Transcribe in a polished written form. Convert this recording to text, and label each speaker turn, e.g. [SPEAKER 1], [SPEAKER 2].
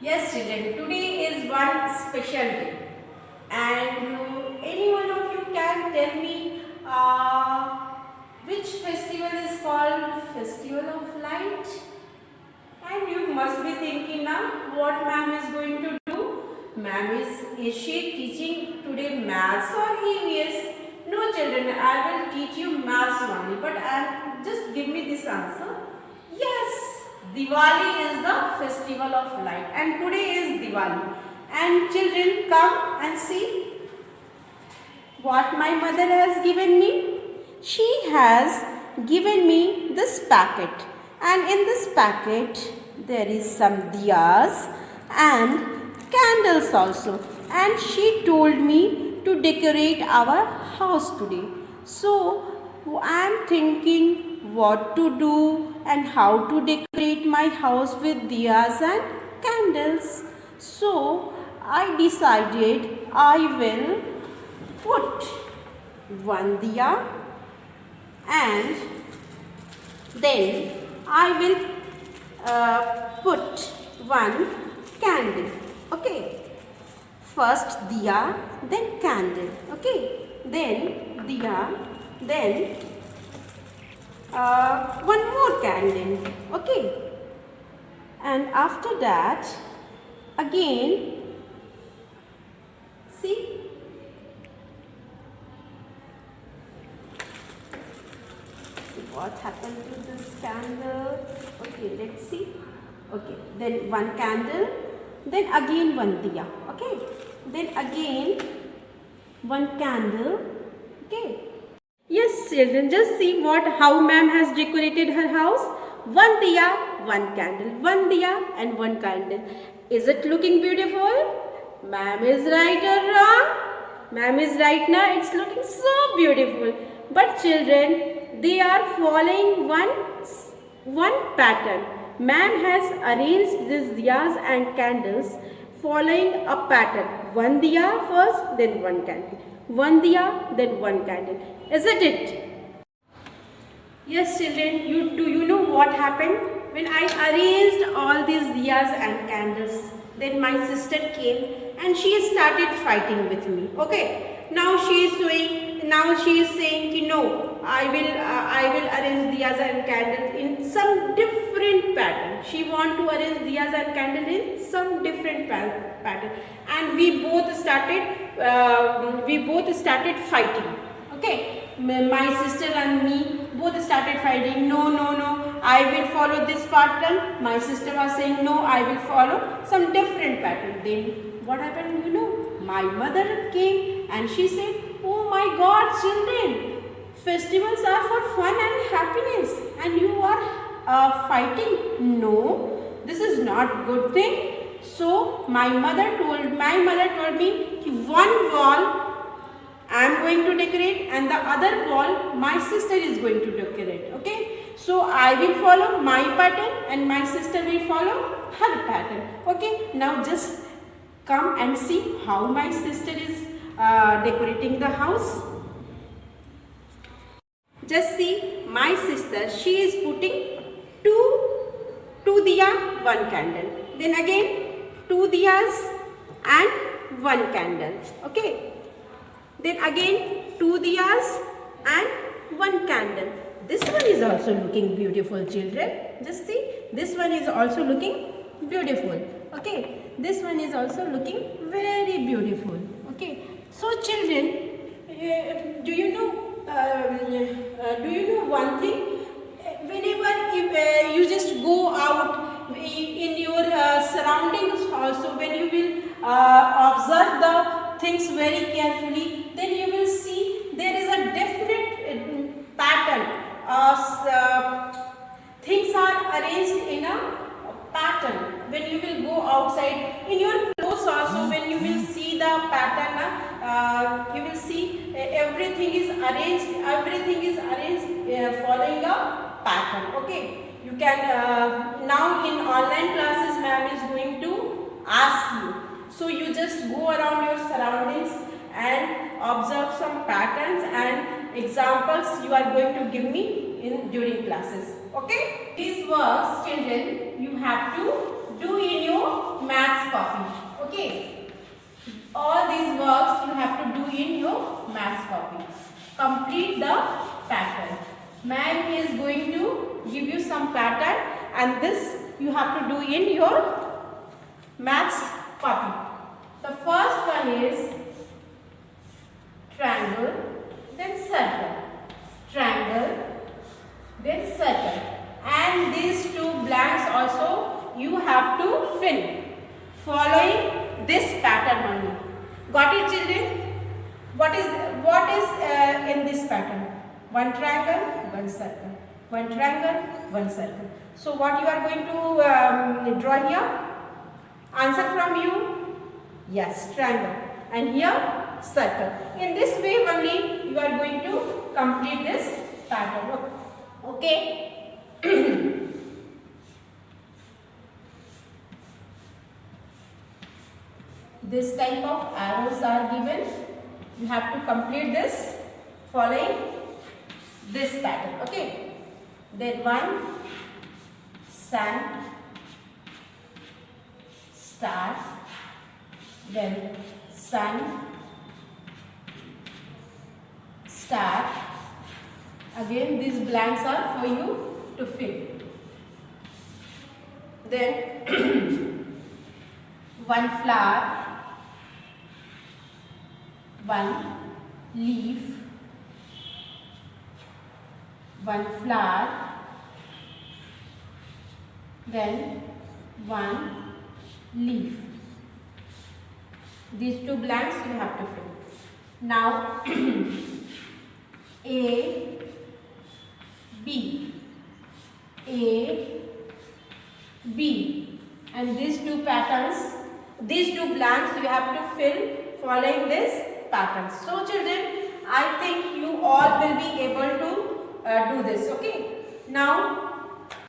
[SPEAKER 1] Yes, children, today is one special day, and any one of you can tell me which festival is called Festival of Light? And you must be thinking now what ma'am is going to do. Ma'am is she teaching today maths or EVS? No, children, I will teach you maths only, but just give me this answer. Yes, Diwali is the festival of light, and today is Diwali. And children, come and see what my mother has given me. She has given me this packet, and in this packet there is some diyas and candles also, and she told me to decorate our house today. So I am thinking what to do and how to decorate my house with diyas and candles. So I decided I will put one diya and then I will put one candle. Okay, first diya, then candle. Okay, then diya, then one more candle. Okay, and after that again, see, what happened to this candle? Okay, let's see. Okay, then one candle, then again one diya. Okay, then again one candle. Okay. Yes, children, just see how ma'am has decorated her house. One diya, one candle, one diya and one candle. Is it looking beautiful? Ma'am is right or wrong? Ma'am is right now. It's looking so beautiful. But children, they are following one pattern. Ma'am has arranged these diyas and candles following a pattern. One diya first, then one candle. One diya, then one candle. Isn't it? Yes, children, do you know what happened? When I arranged all these diyas and candles, then my sister came and she started fighting with me. Okay, now she is saying, no, I will arrange diyas and candles in some different pattern. She want to arrange diyas and candles in some different pattern, and we both started fighting. Okay, my sister and me both started fighting. No, I will follow this pattern. My sister was saying, no, I will follow some different pattern. Then what happened? My mother came and she said, oh my God, children, festivals are for fun and happiness, and you are fighting. No, this is not good thing. So my mother told me, one wall I am going to decorate and the other wall my sister is going to decorate. Okay, so I will follow my pattern and my sister will follow her pattern. Okay, now just come and see how my sister is decorating the house. Just see, my sister, she is putting two diya, one candle. Then again 2 diyas and 1 candle. Okay. Then again 2 diyas and 1 candle. This one is also looking beautiful, children. Just see, this one is also looking beautiful. Okay, this one is also looking very beautiful. Okay, so children, do you know one thing? Whenever you just go out in your surroundings also, when you will observe the things very carefully, then you will see there is a definite pattern. Things are arranged in a pattern. When you will go outside, in your clothes also, when you will see the pattern, you will see everything is arranged following a pattern. Okay, you can now in online classes ma'am is going to ask you. So you just go around your surroundings and observe some patterns and examples you are going to give me during classes. Okay? These works, children, you have to do in your maths maths copy. Complete the pattern. Ma'am is going to give you some pattern and this you have to do in your maths copy. The first one is triangle, then circle, triangle, then circle, and these two blanks also you have to fill following this pattern only. Got it, children? What is in this pattern? One triangle, one circle, one triangle, one circle. So what you are going to draw here? Answer from you? Yes, triangle, and here circle. In this way only you are going to complete this pattern. Okay. This type of arrows are given. You have to complete this following this pattern. Okay. Then one sun, star, then sun, star. Again these blanks are for you to fill. Then one flower, one leaf, one flower, then one leaf. These two blanks you have to fill. Now A, B, A, B, and these two patterns, these two blanks you have to fill following this pattern. So children, I think you all will be able to do this. Okay. Now